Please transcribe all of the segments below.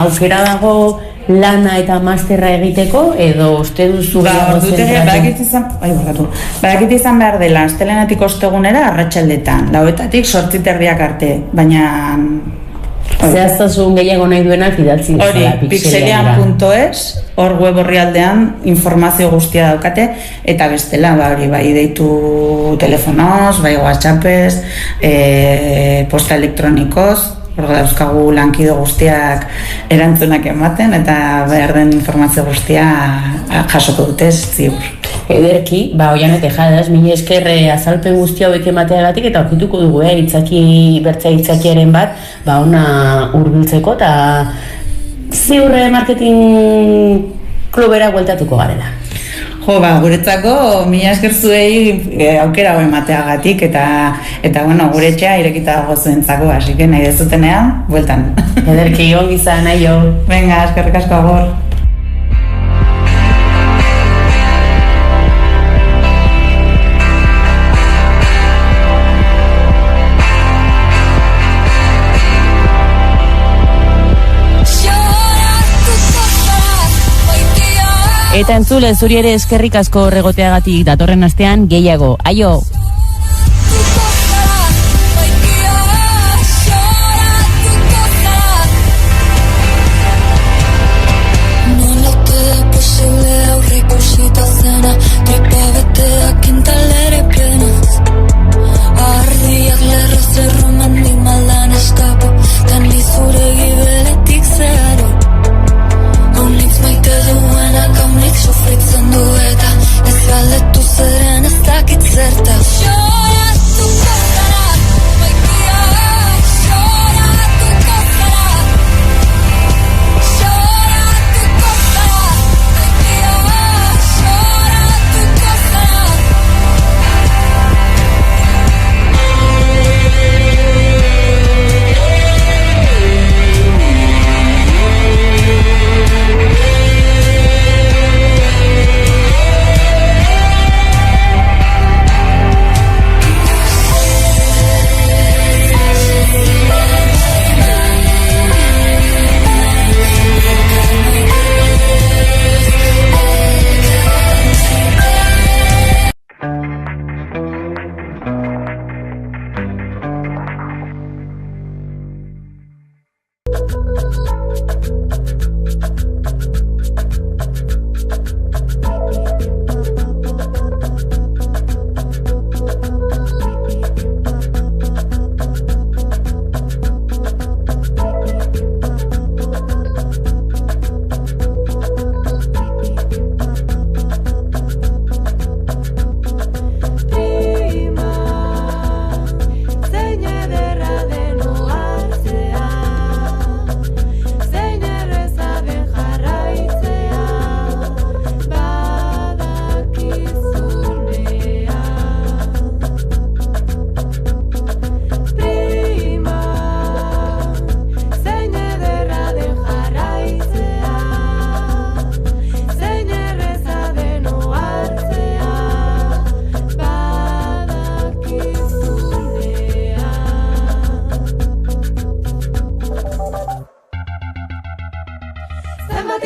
Aukera dago lana eta masterra egiteko, edo uste duzu badakit izan behar dela, astelehenetik ostegunera arratsaldetan, 9:00 8:30 arte, baina zehaztasun gehiago nahi duenak idatzi hori, pixelian.es, hor web orrialdean informazio guztia daukate, eta bestela, hori bai deitu telefonoz, bai whatsappez, posta elektronikoz, hor dauzkagu lankido guztiak erantzunak ematen, eta behar den informazio guztia jasoko dute ziur. Ederki, Oiane Tejadas, mila esker azalpen guzti hauek emateagatik, eta aurkituko dugu, bertza itzakiaren bat, ona hurbiltzeko, eta ziurre marketing klubera bueltatuko garela. Guretzako mila esker zuei aukera hau emateagatik, eta gure etxea irekita dago zuentzako, así que nahi dezutenean, bueltan. Ederki, ongi izan, aio. Venga, eskerrik asko, agor. Eta entzule, zuri ere eskerrik asko regoteagatik datorren astean gehiago. Aio!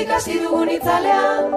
Ikasi dugun itzalean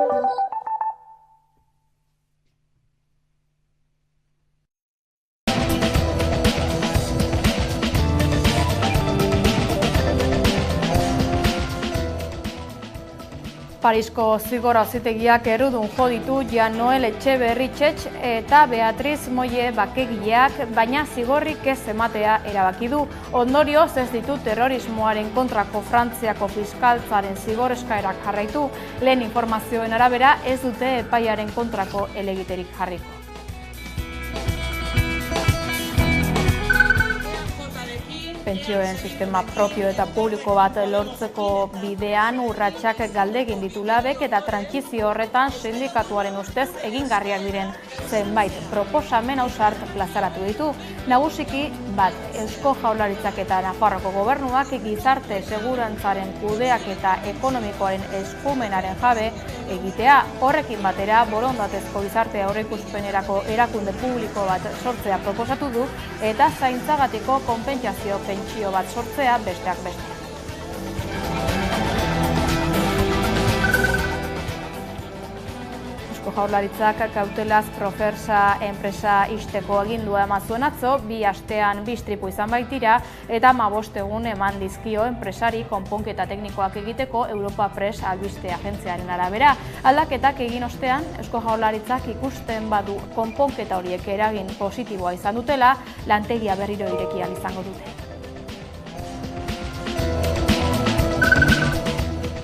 Parisko zigor auzitegiak errudun jo ditu Jan Noel Etxeberritxetx eta Beatriz Moye bakegileak, baina zigorrik ez ematea erabaki du. Ondorioz ez ditu terrorismoaren kontrako Frantziako fiskaltzaren zigor eskaerak jarraitu. Lehen informazioen arabera ez dute epaiaren kontrako helegiterik jarriko. Pentsioen sistema propio eta publiko bat lortzeko bidean urratsak galdegin ditu labek eta trantsizio horretan sindikatuaren ustez egingarriak diren zenbait proposamen ausart plazaratu ditu. Nagusiki bat Eusko Jaurlaritzak eta Nafarroako gobernuak gizarte segurantzaren kudeaketa ekonomikoaren eskumenaren jabe egitea. Horrekin batera borondatezko gizarte aurreikuspenerako erakunde publiko bat sortzea proposatu du eta zaintzagatiko konpentsazio pentsio bat sortzea besteak beste. Jaurlaritzak kautelaz Profersa enpresa ixteko agindua eman zuen atzo, 2 astean 2 istripu izan baitira, eta 15 egun eman dizkio enpresari konponketa teknikoak egiteko Europa Press albiste agentziaren arabera. Aldaketak egin ostean, Eusko Jaurlaritzak ikusten badu konponketa horiek eragin positiboa izan dutela, lantegia berriro irekian izango dute.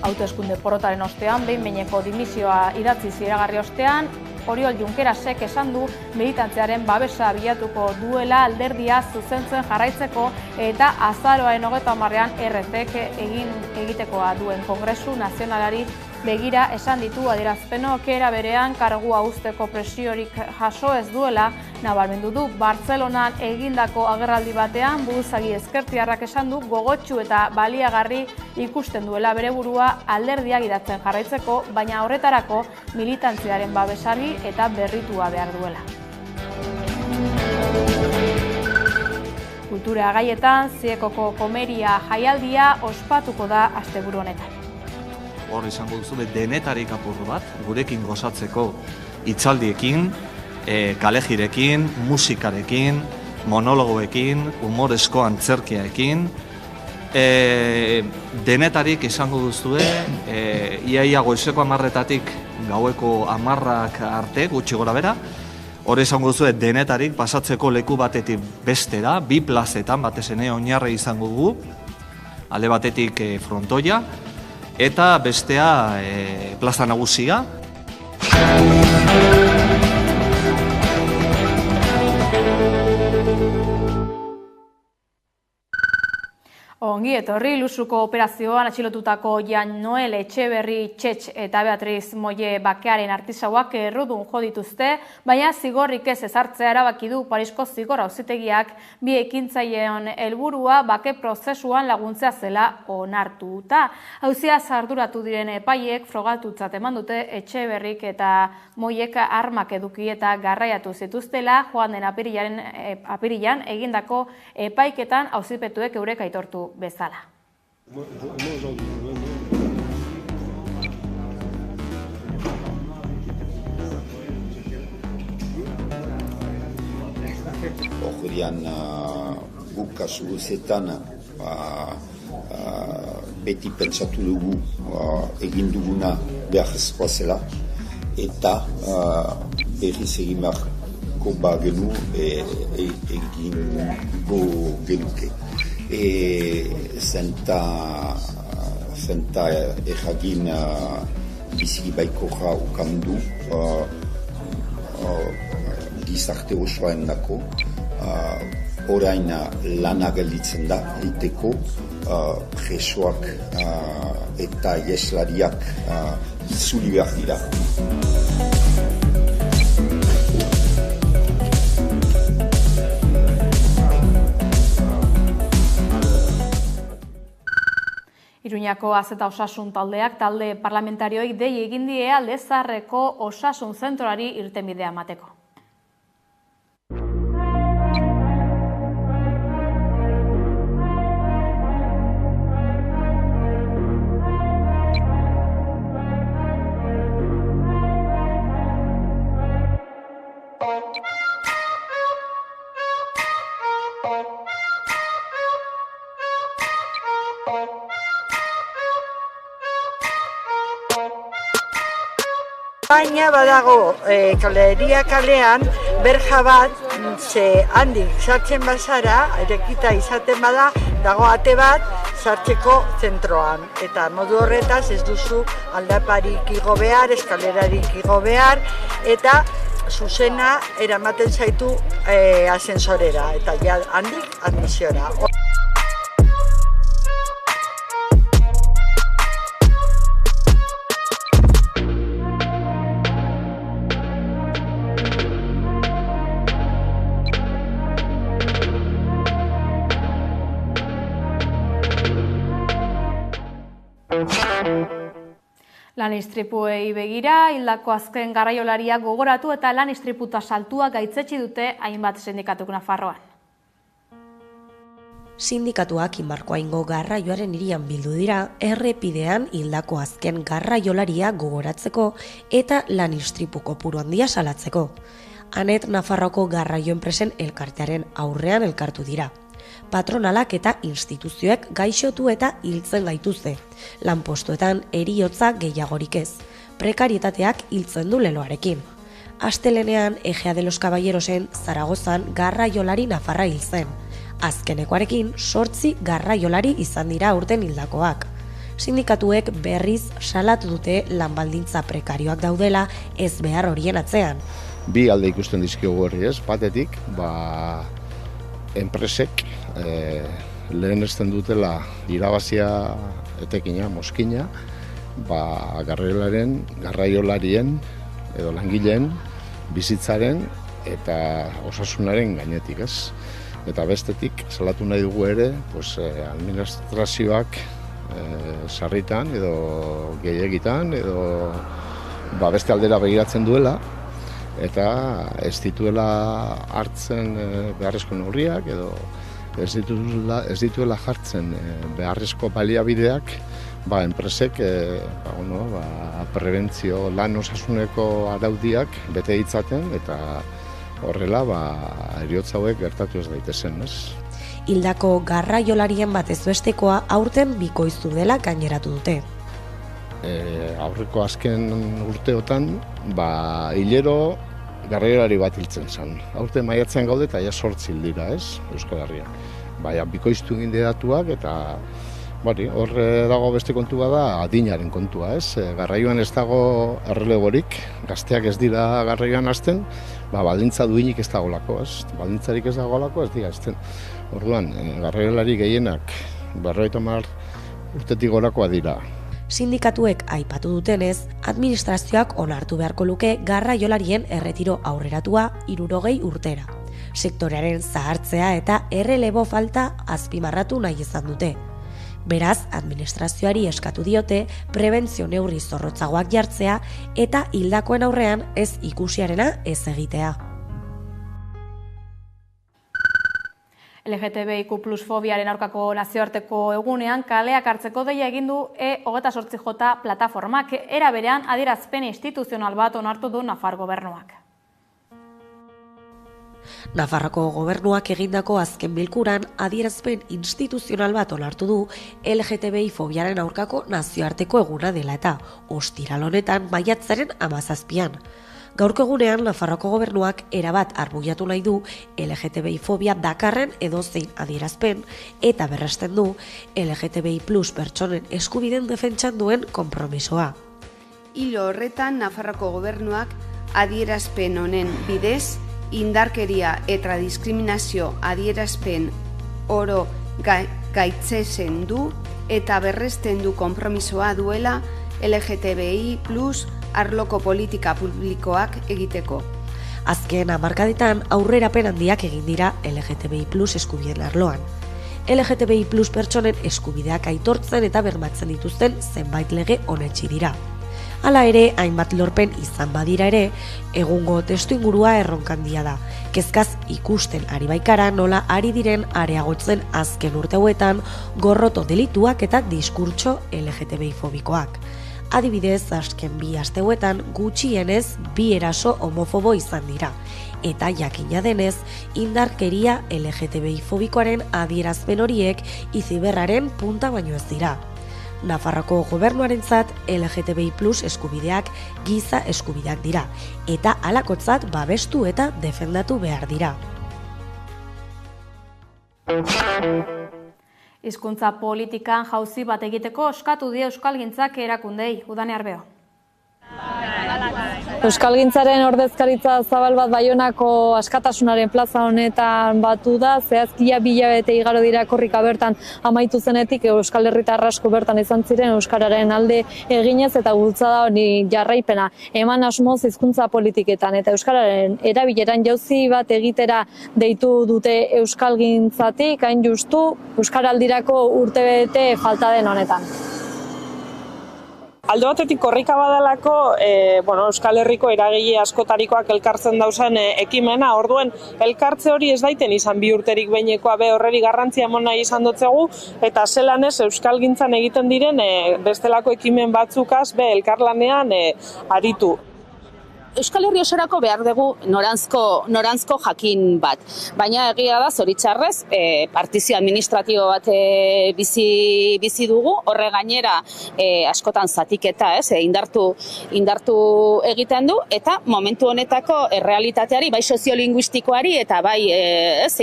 Hauteskunde porrotaren ostean, behin-behineko dimisioa idatziz iragarri ostean, Oriol Junquerasek esan du militantziaren babesa bilatuko duela alderdia zuzentzen jarraitzeko eta azaroaren 30ean RTek egitekoa duen Kongresu Nazionalari begira esan ditu adierazpenok era berean kargua uzteko presiorik jaso ez duela nabarmendu du. Bartzelonan egindako agerraldi batean buruzagi ezkertiarrak esan du gogotsu eta baliagarri ikusten duela bere burua alderdia gidatzen jarraitzeko, baina horretarako militantziaren babesari eta berritua behar duela. Kultura gaietan, Ziekoko komeria jaialdia ospatuko da asteburu honetan. Hor izango duzu denetarik apur bat, gurekin gozatzeko hitzaldiekin, kalejirekin, musikarekin, monologoekin, humorezko antzerkiaekin. Denetarik izango duzue, iaia goizeko 10:00-etatik gaueko 10:00 arte, gutxi gora bera. Hor izango duzue denetarik pasatzeko leku batetik bestera, 2 plazetan, batez ere Oinarri izango dugu, alde batetik frontoia, eta bestea plaza nagusia. Ongi etorri, Lusuko operazioan atxilotutako Jan Noel Etxeberri Txetx eta Beatriz Molle bakearen artisauak errudun jo dituzte, baina zigorrik ez ezartzea erabaki du Parisko zigor auzitegiak, 2 ekintzaileen helburua bake prozesuan laguntzea zela onartuta. Auzia arduratu diren epaiek frogatutzat eman dute Etxeberrik eta Mollek armak eduki eta garraiatu zituztela joan den apirilan egindako epaiketan auzipetuek eurek aitortu bezala. Horrean guk kasu guzetan beti pentsatu dugu egin duguna beharrezkoa zela eta berriz egin beharko bagenu egingo genuke. Zenta erragin biziki baikorra ukandu gizarte osoaren dako, orain lana gelditzen da, egiteko presoak eta ieslariak itzuli behar dira. Iruñako Azeta Osasun taldeak talde parlamentarioik dei egin die Alde Zaharreko Osasun Zentroari irtenbidea emateko. Baina badago Galeria kalean berja bat, ze handik sartzen bazara, irekita izaten bada, dago ate bat sartzeko zentroan. Eta modu horretaz ez duzu aldaparik igo behar, eskalerarik igo behar, eta zuzena eramaten zaitu asensorera, eta ja handik admisiora. Lan istripuei begira, hildako azken garraiolaria gogoratu eta lan istriputa saltua gaitzetsi dute hainbat sindikatuk Nafarroan. Sindikatuak Inbarkoaingo garraioaren hirian bildu dira errepidean hildako azken garraiolaria gogoratzeko eta lan istripu kopuru handia salatzeko. Anet Nafarroako garraio enpresen elkartearen aurrean elkartu dira. Patronalak eta instituzioek gaixotu eta hiltzen gaituzte. Lanpostuetan heriotza gehiagorik ez. Prekarietateak hiltzen du leloarekin. Astelenean Ejea de los Caballerosen Zaragozan garraiolari nafarra hil zen. Azkenekoarekin 8 garraiolari izan dira aurten hildakoak. Sindikatuek berriz salatu dute lanbaldintza prekarioak daudela ez behar horien atzean. Bi alde ikusten dizkiogu horri ez, batetik, enpresek lehenesten dutela irabazia etekina, moskina, garraiolarien edo langileen bizitzaren eta osasunaren gainetik ez. Eta bestetik, salatu nahi dugu ere, administrazioak sarritan edo gehiegitan edo beste aldera begiratzen duela eta ez dituela hartzen beharrezko neurriak edo ez dituela jartzen beharrezko baliabideak enpresek prebentzio lan osasuneko araudiak bete ditzaten eta horrela heriotza hauek gertatu ez daitezen, ez? Hildako garraiolarien batez bestekoa aurten bikoiztu dela gaineratu dute. Aurreko azken urteotan, hilero garraiolari bat hiltzen zen. Aurten maiatzean gaude eta 8 hil dira, ez? Euskal Herrian. Bikoiztu egin datuak eta hor dago beste kontu bada adinaren kontua, ez? Garraioan ez dago erreleborik, gazteak ez dira garraioan hasten, baldintza duinik ez dagolako, ez? Baldintzarik ez dagolako ez dira hasten. Orduan, garraiolari gehienak 50 urtetik gorakoa dira. Sindikatuek aipatu dutenez, administrazioak onartu beharko luke garraiolarien erretiro aurreratua 60 urtera. Sektorearen zahartzea eta errelebo falta azpimarratu nahi izan dute. Beraz, administrazioari eskatu diote prebentzio neurri zorrotzagoak jartzea eta hildakoen aurrean ez ikusiarena ez egitea. LGTBIQ+ fobiaren aurkako nazioarteko egunean kaleak hartzeko deia egin du E28J plataformak, era berean adierazpen instituzional bat onartu du Nafar gobernuak. Nafarroko gobernuak egindako azken bilkuran adierazpen instituzional bat onartu du LGTBI fobiaren aurkako nazioarteko eguna dela eta ostiral honetan maiatzaren 17an. Gaurko egunean Nafarroko gobernuak erabat arbuiatu nahi du LGTBI fobia dakarren edozein adierazpen eta berresten du LGTBI+ pertsonen eskubideen defentsan duen konpromisoa. Hilo horretan Nafarroko gobernuak adierazpen honen bidez indarkeria eta diskriminazio adierazpen oro gaitzesten du eta berresten du konpromisoa duela LGTBI+ arloko politika publikoak egiteko. Azken hamarkadetan aurrerapen handiak egin dira LGTBI+ eskubideen arloan. LGTBI+ pertsonen eskubideak aitortzen eta bermatzen dituzten zenbait lege onetsi dira. Hala ere, hainbat lorpen izan badira ere, egungo testuingurua erronkandia da. Kezkaz ikusten ari baikara nola ari diren areagotzen azken urte hauetan gorroto delituak eta diskurtso LGTBI fobikoak. Adibidez, azken 2 aste hauetan gutxienez 2 eraso homofobo izan dira. Eta jakina denez, indarkeria LGTBI fobikoaren adierazpen horiek iziberraren punta baino ez dira. Nafarroko gobernuarentzat LGTBI+ eskubideak giza eskubideak dira, eta halakotzat babestu eta defendatu behar dira. Hizkuntza politikan jauzi bat egiteko eskatu die euskalgintzak erakundei. Udane Arbeo. Euskalgintzaren ordezkaritza zabal bat Baionako askatasunaren plaza honetan batu da, zehazkia 2 hilabete igaro dira korrika bertan amaitu zenetik Euskal Herritar asko bertan izan ziren euskararen alde eginez eta bultzada hori jarraipena eman asmoz hizkuntza politiketan eta euskararen erabileran jauzi bat egitera deitu dute euskalgintzatik, hain justu euskaraldirako urtebete falta den honetan. Alde batetik korrika badalako, Euskal Herriko eragile askotarikoak elkartzen dauzan ekimena, orduen elkartze hori ez daiten izan 2 urterik behinekoa be horreri garrantzia emon nahi izan dotzegu, eta zelan ez euskalgintzan egiten diren bestelako ekimen batzukaz be elkarlanean aritu. Euskal Herri osorako behar dugu noranzko jakin bat. Baina egia da, zoritxarrez, partizio administratibo bat bizi dugu, horre gainera askotan zatiketa, indartu egiten du, eta momentu honetako errealitateari, bai soziolinguistikoari, eta bai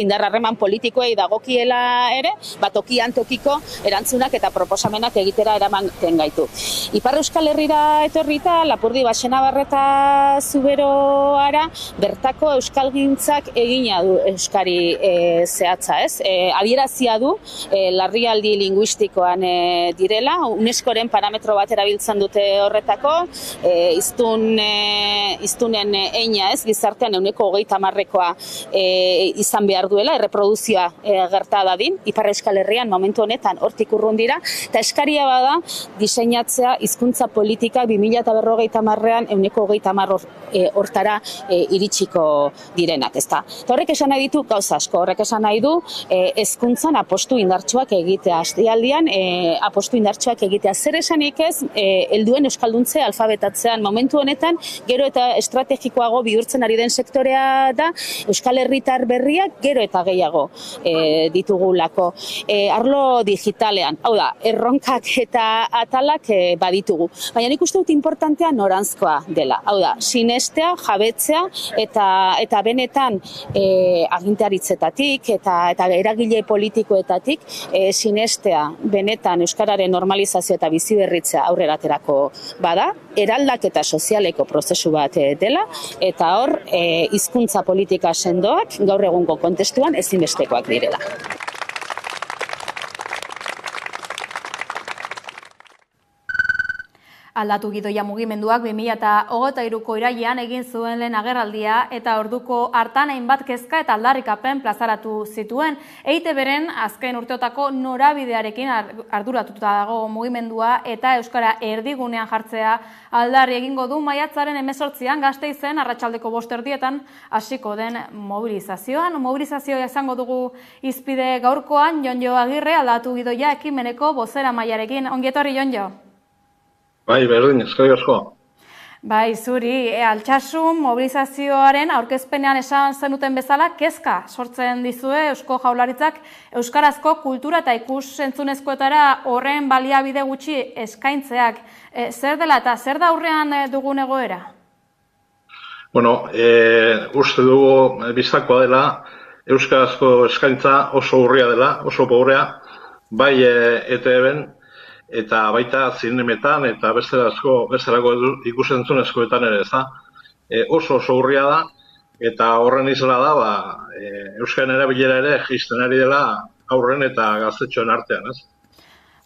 indar harreman politikoei dagokiela ere, tokian tokiko erantzunak eta proposamenak egitera eramaten gaitu. Ipar Euskal Herrira etorrita, Lapurdi Baxenabarreta Zuberoara bertako euskalgintzak egina du euskari zehatza, adierazia du larrialdi linguistikoan direla, UNESCOren parametro bat erabiltzen dute horretako, hiztunen eina gizartean 30%koa izan behar duela, erreproduzioa gerta dadin, Ipar Euskal Herrian momentu honetan hortik urrun dira, eta eskaria bada diseinatzea hizkuntza politika 2050an 30% hortara iritsiko direnak, ezta. Horrek esan nahi ditu gauza asko, horrek esan nahi du hezkuntzan apostu indartsuak egitea, astealdian apostu indartsuak egitea. Zer esanik ez, helduen euskalduntze alfabetatzean momentu honetan, gero eta estrategikoago bihurtzen ari den sektorea da, Euskal Herritar berriak gero eta gehiago ditugulako. Arlo digitalean, hau da, erronkak eta atalak baditugu. Baina nik uste dut importantea noranzkoa dela, hau da, sinestea, jabetzea eta benetan agintaritzetatik eta eragile politikoetatik sinestea benetan euskararen normalizazio eta biziberritzea aurrera aterako bada, eraldaketa sozialeko prozesu bat dela, eta hor hizkuntza politika sendoak gaur egungo kontestuan ezinbestekoak direla. Aldatu Gidoia mugimenduak 2023ko irailean egin zuen lehen agerraldia eta orduko hartan hainbat kezka eta aldarrikapen plazaratu zituen. EITB-ren azken urteotako norabidearekin arduratuta dago mugimendua eta euskara erdigunean jartzea aldarri egingo du maiatzaren 18an Gasteizen arratsaldeko 5:00 hasiko den mobilizazioan. Mobilizazioa izango dugu hizpide gaurkoan Jonjo Agirre Aldatu Gidoia ekimeneko bozeramailearekin. Ongi etorri, Jonjo. Bai, berdin, eskerrik asko. Bai, zuri, Altsasun mobilizazioaren aurkezpenean esan zenuten bezala, kezka sortzen dizue Eusko Jaurlaritzak euskarazko kultura eta ikus-entzunezkoetara horren baliabide gutxi eskaintzeak. Zer dela eta zer da aurrean dugun egoera? Uste dugu bistakoa dela, euskarazko eskaintza oso urria dela, oso pobrea, bai ETB-en, eta baita zinemetan eta bestelako ikusentzunezkoetan ere, oso urria da, eta horren isla da, euskaren erabilera ere jaisten ari dela aurren eta gaztetxoen artean,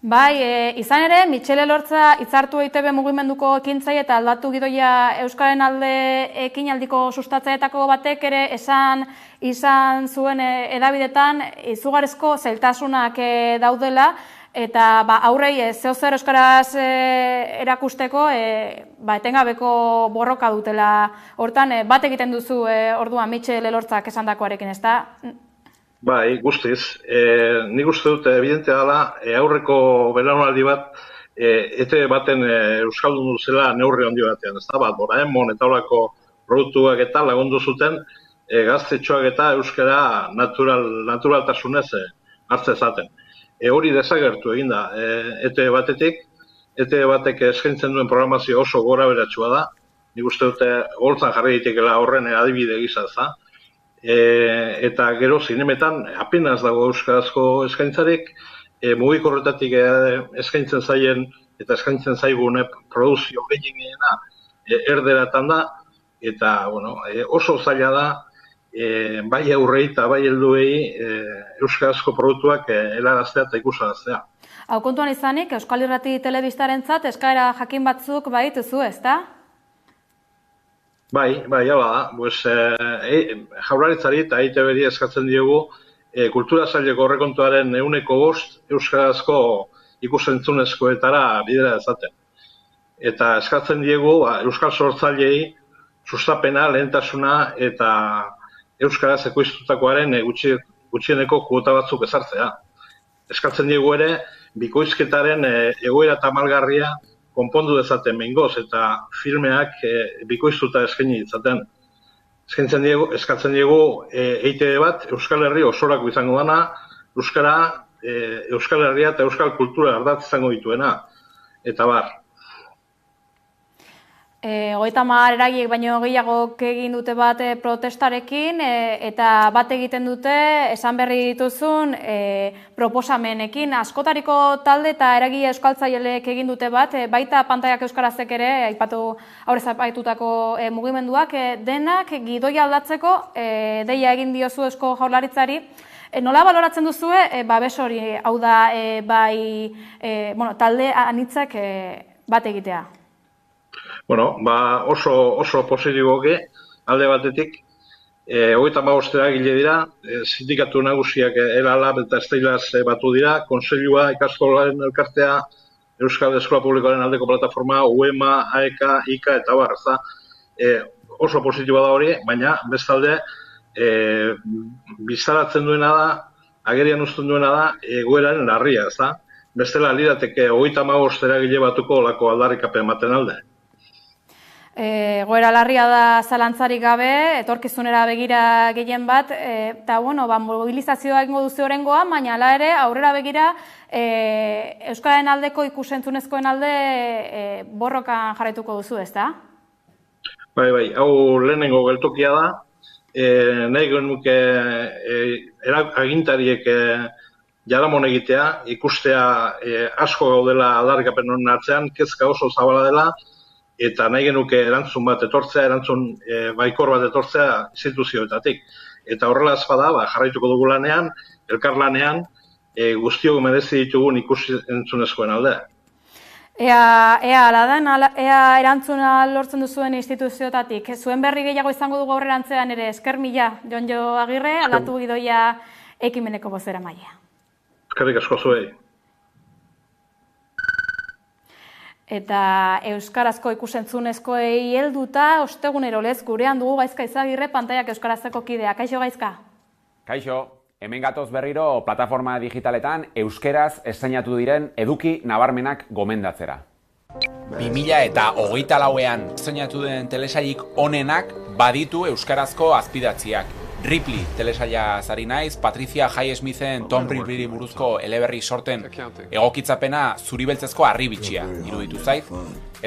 Bai, izan ere, Mitxele Elortza hitzartu EITB mugimenduko ekintzaile eta Aldatu Gidoia euskaren alde ekinaldiko sustatzaetako batek ere izan zuen hedabidetan izugarrizko zailtasunak daudela, eta aurrei zeozer euskaraz erakusteko etengabeko borroka dutela. Hortan, bat egiten duzu orduan Mitxele Elortzak esandakoarekin, ezta? Bai, guztiz. Nik uste dut, evidentea dela, aurreko belaunaldi bat, ETB baten euskaldun duzela neurri handi batean, ezta? Doraemon eta horako produktuak eta lagundu zuten, gaztetxoak eta euskara naturaltasunez hartze zaten. Hori desagertu egin da ETB batetik, ETB batek eskaintzen duen programazio oso gora beratsua da, nik uste dute holtzan jarri ditekela horren adibide gisa, eta gero zinemetan apenas dago euskarazko eskaintzarik, mugikorretatik eskaintzen zaien eta eskaintzen zaigun produzio gehienena erderatan da, eta oso zaila da, bai aurrei eta bai helduei euskarazko produktuak helaraztea eta ikusaraztea. Hau kontuan izanik, Euskal Irrati Telebistarentzat eskaera jakin batzuk badituzu, ezta? Bai, hala da. Jaurlaritzari eta EITB-ri eskatzen diogu kultura saileko aurrekontuaren 105% euskarazko ikusentzunezkoetara bidera dezaten. eta eskatzen diegu euskal sortzaileei sustapena, lehentasuna eta euskaraz ekoiztutakoaren gutxieneko kuota batzuk ezartzea. Eskatzen diegu ere, bikoizketaren egoera tamalgarria konpondu dezaten behingoz eta filmeak bikoiztuta eskaini ditzaten. Eskatzen diegu EITB bat Euskal Herri osorako izango dana, Euskal Herria eta Euskal Kultura ardatz izango dituena, eta bar. 30 eragiek baino gehiagok egin dute bat protestarekin eta bat egiten dute esan berri dituzun proposamenekin. Askotariko talde eta eragile euskaltzaileek egin dute bat, baita pantaiak euskarazek ere, aurrez aipatutako mugimenduak, denak gidoia aldatzeko deia egin diozu Eusko Jaurlaritzari. Nola baloratzen duzue babes hori, hau da talde anitzak bat egitea? Bueno, oso positiboke alde batetik, 35 eragile dira, sindikatu nagusiak ELALAB eta Esteilaz batu dira, Kontseilua, Ikastolaren elkartea, Euskal Eskola Publikoaren aldeko plataforma, UEMA, AEKA, IKA eta bar, oso positiboa da hori, baina bestalde bizaratzen duena da, agerian uzten duena da, egoeraren larria, bestela lirateke 35 eragile batuko olako aldarrikapen ematen alde. Goera larria da zalantzarik gabe, etorkizunera begira gehien bat, eta mobilizazioa egingo duzu orengoa, baina hala ere aurrera begira Euskararen aldeko ikusentzunezkoen alde borrokan jarraituko duzu, ezta? Bai, hau lehenengo geltokia da, nahi genuke agintariek jaramon egitea, ikustea asko gaudela aldarrikapen honen atzean, kezka oso zabala dela, eta nahi genuke erantzun bat etortzea, erantzun baikor bat etortzea instituzioetatik. Eta horrela ez bada, jarraituko dugu lanean, elkarlanean, guztiok merezi ditugun ikusentzunezkoen alde. Ea erantzuna lortzen duzuen instituzioetatik. Zuen berri gehiago izango dugu aurrerantzean ere, esker mila, Jonjo Agirre, aldatu gidoia ekimeneko bozeramailea. Eskerrik asko zuei. Eta euskarazko ikusentzunezkoei helduta, ostegunero lez gurean dugu Gaizka Izagirre, pantaiak euskarazeko kidea. Kaixo, Gaizka? Kaixo, hemen gatoz berriro plataforma digitaletan euskeraz esteinatu diren eduki nabarmenak gomendatzera. 2024ean esteinatu den telesailik onenak baditu euskarazko azpidatziak. Ripley telesaila zari naiz, Patricia Highsmithen Tom Ripleyri buruzko eleberri sorten egokitzapena zuribeltzezko harribitxia iruditu zait.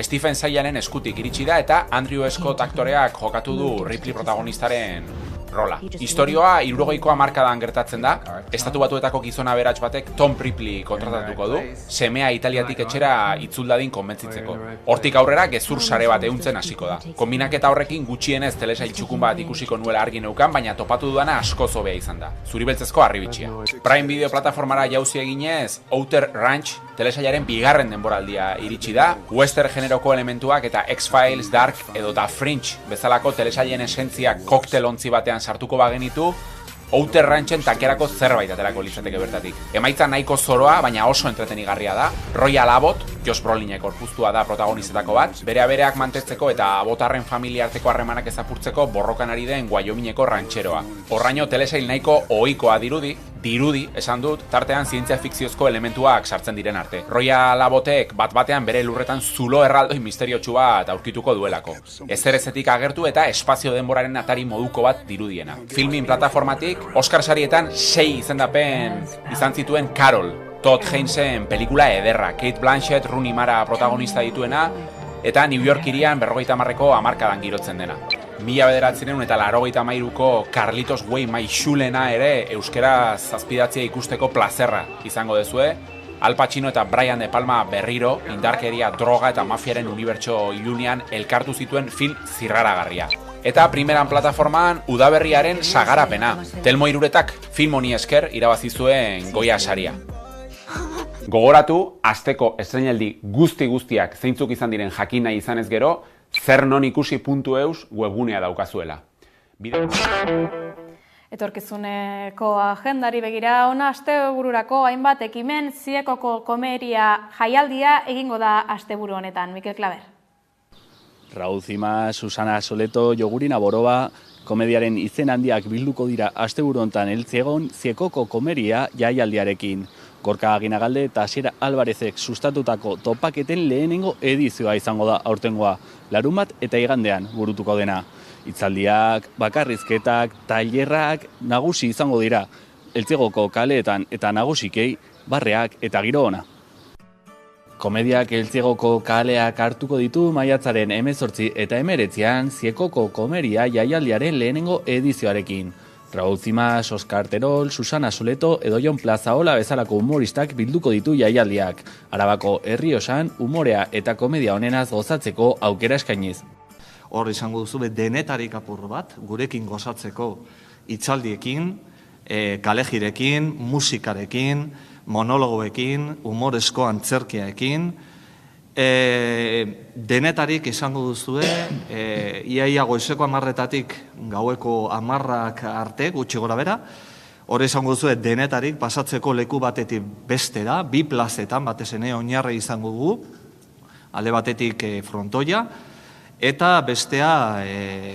Stephen Saylaren eskutik iritsi da eta Andrew Scott aktoreak jokatu du Ripley protagonistaren rola. Historioa 60ko hamarkadan gertatzen da, Estatu Batuetako gizona aberats batek Tom Ripley kontratatuko du, semea Italiatik etxera itzuldadin konbentzitzeko. Hortik aurrera gezur sare bat ehuntzen hasiko da. Konbinaketa horrekin gutxienez telesail txukun bat ikusiko nuela argi neukan, baina topatu dudana asko hobea izan da. Zuribeltzezko harribitxia. Prime Video plataformara jauzi eginez, Outer Range telesailaren bigarren denboraldia iritsi da, western generoko elementuak eta X-Files, Dark edo The Fringe bezalako telesailen esentziak koktel ontzi batean sartuko bagenitu, Outer Ranchen takerako zerbait aterako litzateke bertatik. Emaitza nahiko zoroa, baina oso entretenigarria da. Royal Abbott, Josh Brolinek gorpuztua da protagonistetako bat, bere abereak mantetzeko eta abotarren familia arteko harremanak ezapurtzeko borrokan ari den Wyomingeko rantxeroa. Horraino telesail nahiko ohikoa dirudi esan dut, tartean zientzia fikziozko elementuak sartzen diren arte. Royal Abbottek bat-batean bere lurretan zulo erraldoi misteriotsu bat aurkituko duelako. Ezerezetik agertu eta espazio denboraren atari moduko bat dirudiena. Filmin plataformatik, Oscar sarietan 6 izendapen izan zituen Carol, Todd Haynessen pelikula ederra, Kate Blanchett, Rooney Mara protagonista dituena, eta New York hirian 50ko hamarkadan girotzen dena. 1983ko Carlitos Way Maixulena ere euskeraz azpidatzia ikusteko plazerra izango dezue. Al Pacino eta Brian De Palma berriro indarkeria, droga eta mafiaren unibertso ilunean elkartu zituen film zirraragarria. Eta primeran plataformaan udaberriaren sagarapena. Telmo Iruretak film honi esker irabazi zuen Goya saria. Gogoratu, asteko estreinaldi guztiak zeintzuk izan diren jakin nahi izanez gero, zernonikusi.eus webgunea daukazuela. Etorkizuneko agendari begira ona astebururako hainbat ekimen Ziekoko komeria jaialdia egingo da asteburu honetan. Mikel Klaber. Raúl Zima, Susana Soleto, Jogurina Boroba, komediaren izen handiak bilduko dira asteburu honetan heltzegon Ziekoko komeria jaialdiarekin. Gorka Aginagalde eta Asier Alvarezek sustatutako topaketen lehenengo edizioa izango da aurtengoa, larunbat eta igandean burutuko dena. Hitzaldiak, bakarrizketak, tailerrak nagusi izango dira, Eltzegoko kaleetan eta nagusikei barreak eta giro ona. Komediak Eltzegoko kaleak hartuko ditu maiatzaren 18 eta 19an Ziekoko komeria jaialdiaren lehenengo edizioarekin. Raúl Zimas, Oskar Terol, Susana Soleto edo Jon Plazaola bezalako humoristak bilduko ditu jaialdiak. Arabako Errioxan umorea eta komedia honenaz gozatzeko aukera eskainiz. Hor izango duzu denetarik apur bat, gurekin gozatzeko hitzaldiekin, kalejirekin, musikarekin, monologoekin, humorezko antzerkiaekin, denetarik izango duzue, iaia goizeko 10:00 gaueko 10:00 arte, gutxi gora bera, hor izango duzue denetarik pasatzeko leku batetik bestera, 2 plazetan, batez ere Oinarri izango dugu, alde batetik Frontoia, eta bestea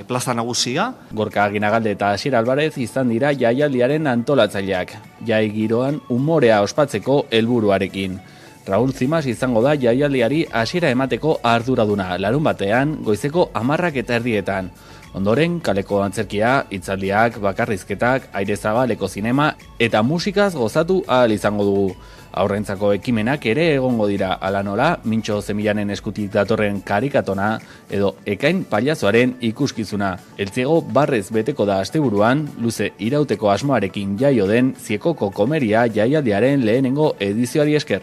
plaza nagusia. Gorka Aginagalde eta Asier Alvarez izan dira jaialdiaren antolatzaileak, jai giroan umorea ospatzeko helburuarekin. Raúl Zimas izango da jaialdiari hasiera emateko arduraduna, larun batean, goizeko 10:30. Ondoren, kaleko antzerkia, hitzaldiak, bakarrizketak, aire zabaleko zinema eta musikaz gozatu ahal izango dugu. Aurrentzako ekimenak ere egongo dira, ala nola, Mintxo Zemilanen eskutik datorren karikatona edo Ekain pailazoaren ikuskizuna. Eltzego barrez beteko da asteburuan, luze irauteko asmoarekin jaio den Ziekoko komeria jaialdiaren lehenengo edizioari esker.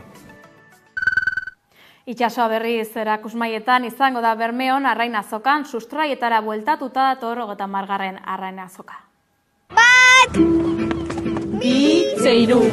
Itxasoa berriz erakusmaietan izango da Bermeon Arrainazokan sustraietara bueltatuta dator 30. Arrainazoka. 1, 2, 3.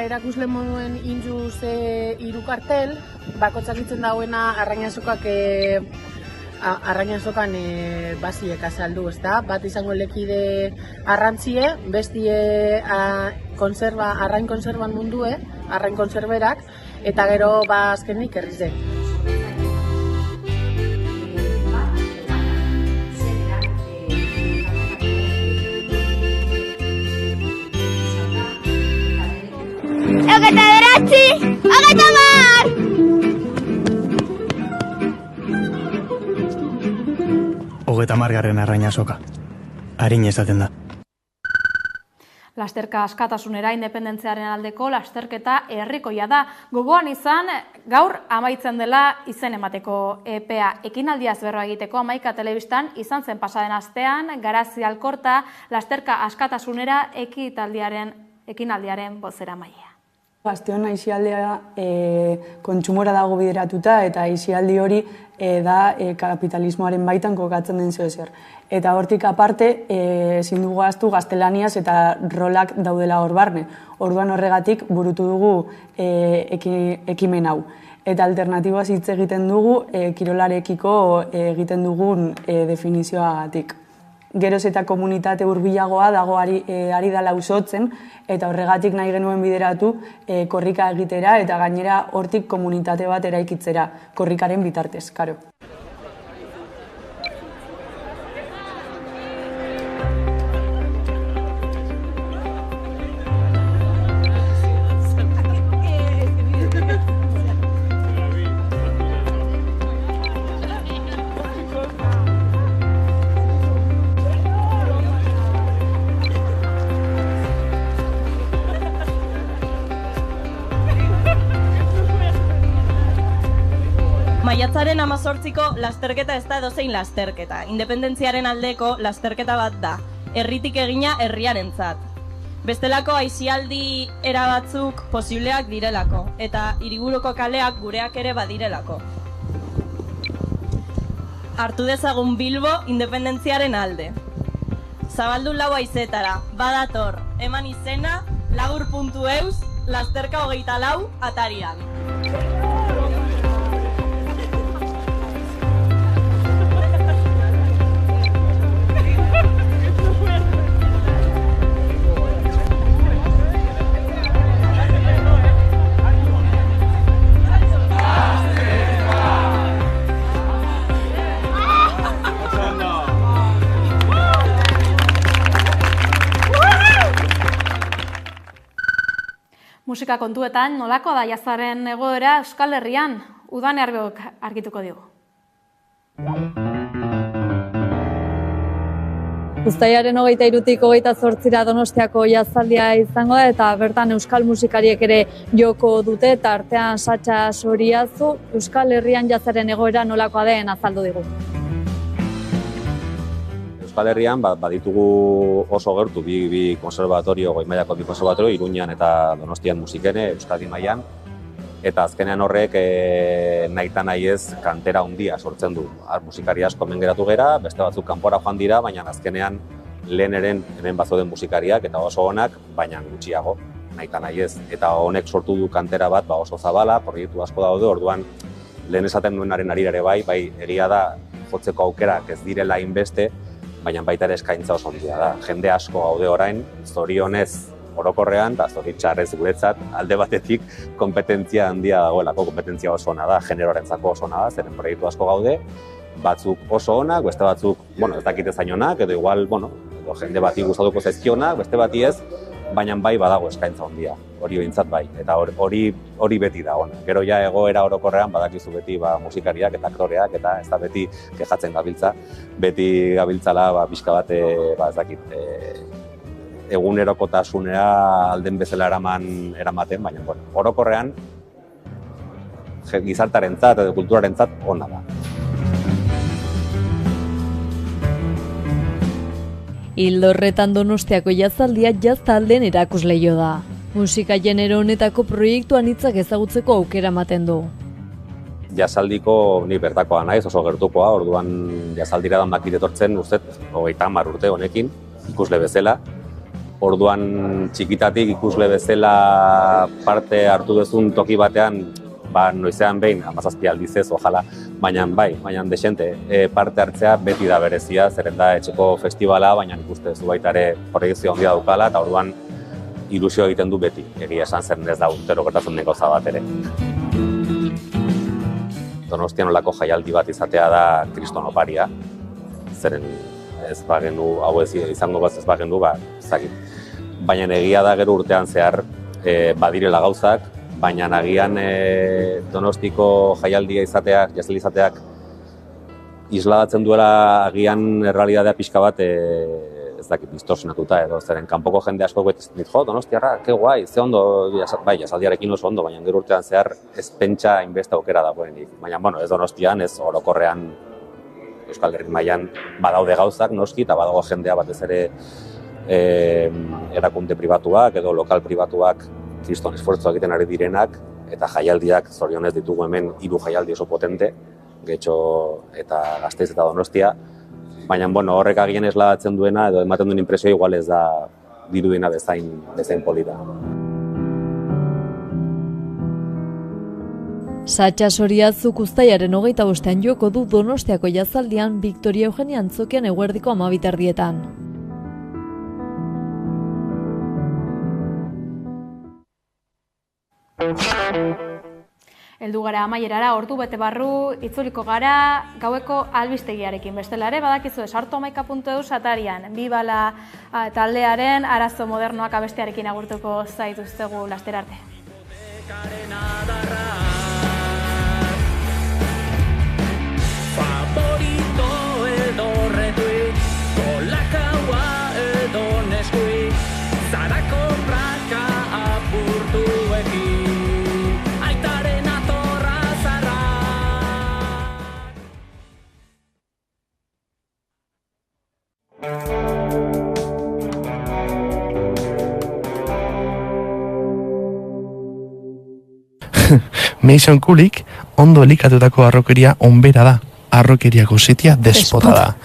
Erakusle moduen injuz 3 kartel, bakotsak itzen dauena Arrainazokan basiek azaldu, ezta? Bat izango lekide arrantzie, bestie arrain konserban mundue, arrain konserberak, eta gero azkenik errize. Hogeita 9, hogeita 10! Hogeita 10. Arrainazoka. Arin esaten da. Lasterka askatasunera independentziaren aldeko lasterketa herrikoia da. Gogoan izan, gaur amaitzen dela izen emateko epea. Ekinaldiaz berroa egiteko 11 telebistan izan zen pasaden astean, Garazi Alkorta lasterka askatasunera ekinaldiaren bozeramailea. Gazteon aisialdea kontsumora dago bideratuta eta aisialdi hori da kapitalismoaren baitan kokatzen den zer. Eta hortik aparte ezin dugu ahaztu gaztelaniaz eta rolak daudela hor barne. Orduan horregatik burutu dugu ekimen hau. Eta alternatibaz hitz egiten dugu kirolarekiko egiten dugun definizioagatik. Geroz eta komunitate hurbilagoa dago ari dela auzotzen eta horregatik nahi genuen bideratu korrika egitera eta gainera hortik komunitate bat eraikitzera korrikaren bitartez, karo. Maiatzaren 18ko lasterketa ez da edozein lasterketa. Independentziaren aldeko lasterketa bat da. Herritik egina herriarentzat. Bestelako aisialdi era batzuk posibleak direlako, eta hiriburuko kaleak gureak ere badirelako. Hartu dezagun Bilbo independentziaren alde. Zabaldu lau haizetara, badator, eman izena, lagur.eus, lasterka 24 atarian. Musika kontuetan, nolako da jazaren egoera Euskal Herrian? Udan Erbeok argituko digu. Uztailaren 23tik 28ra Donostiako jazaldia izango da, eta bertan euskal musikariek ere joko dute, eta artean Satxa Soriazu Euskal Herrian jazaren egoera nolakoa den azaldu digu. Euskal Herrian baditugu oso gertu bi konservatorio, goi mailako bi konservatorio, Iruñan eta Donostian musikene, Euskadi mailan, eta azkenean horrek nahita nahi ez kantera handia sortzen du. Musikari asko hemen geratu gera, beste batzuk kanpora joan dira, baina azkenean lehen bazoden musikariak eta oso onak, baina gutxiago, nahita nahi ez. Eta honek sortu du kantera bat oso zabala, proiektu asko daude, orduan lehen esaten duenaren arira ere bai egia da jotzeko aukerak ez direla inbeste, baina baita ere eskaintza oso handia da. Jende asko gaude orain, zorionez orokorrean, eta zoritxarrez guretzat, alde batetik kompetentzia handia dagoelako, kompetentzia oso ona da, generoarentzako oso ona da, zeren proiektu asko gaude, batzuk oso onak, beste batzuk, ez dakit ezain onak, edo igual, edo jende bati gustatuko zaizkionak, beste bati ez, baina bai badago eskaintza handia, hori behintzat bai, eta hori beti da ona. Gero ja egoera orokorrean badakizu beti musikariak eta aktoreak, eta ez da beti kejatzen gabiltza, beti gabiltzala pixka bat, ez dakit, egunerokotasunera alden bezala eramaten, baina orokorrean gizartarentzat edo kulturarentzat ona da. Ildo horretan Donostiako jazaldia jaztalden erakusleio da. Musika genero honetako proiektu anitzak ezagutzeko aukera ematen du. Jazaldiko ni bertakoa naiz, oso gertukoa, orduan jazaldira danbakit etortzen, uzet, 30 urte honekin, ikusle bezala. Orduan txikitatik ikusle bezala parte hartu duzun toki batean, noizean behin, 17 aldiz ez, ojala, baina desente, parte hartzea beti da berezia, zeren da etxeko festivala, baina ikuste zu baita ere proiektzio handia daukala, eta orduan ilusio egiten du beti, egia esan zen ez da urtero gertatzen den gauza bat ere. Donostian olako jaialdi bat izatea da kriston oparia, zeren ez bagenu, hau izango bat ez bagenu, zakit. Baina egia da gero urtean zehar badirela gauzak, baina agian Donostiko jaialdia izateak, jazaldi izateak isladatzen duela agian errealidadea pixka bat ez dakit distorsionatuta edo, zeren kanpoko jende asko dit Donostiarra, ke guai, ze ondo, jazaldiarekin oso ondo, baina gero urtean zehar ez pentsa inbeste aukera dagoenik. Baina, ez Donostian, ez orokorrean Euskal Herri mailan badaude gauzak, noski, eta badago jendea batez ere erakunde pribatuak edo lokal pribatuak kriston esfuerzo egiten ari direnak, eta jaialdiak zorionez ditugu hemen 3 jaialdi oso potente, Getxo eta Gasteiz eta Donostia, baina horrek agian esladatzen duena edo ematen duen inpresioa igual ez da dirudiena bezain polita. Satxa Soriazuk uztailaren 25ean joko du Donostiako jazaldian Victoria Eugenia Antzokian eguerdiko 12:00. Heldu gara amaierara, ordu bete barru, itzuliko gara gaueko albistegiarekin. Bestela ere, badakizu sartu11.eus atarian. Bibala taldearen arazo modernoak abestearekin agurtuko zaituztegu laster arte. Favorito edo retuit, kolakaua edo neskuit, zarako praka apurtuekin, aitaren atorra zarra. Mason Kulik ondo elikatutako harrokeria onbera da. Harrokeriako zitia despota da.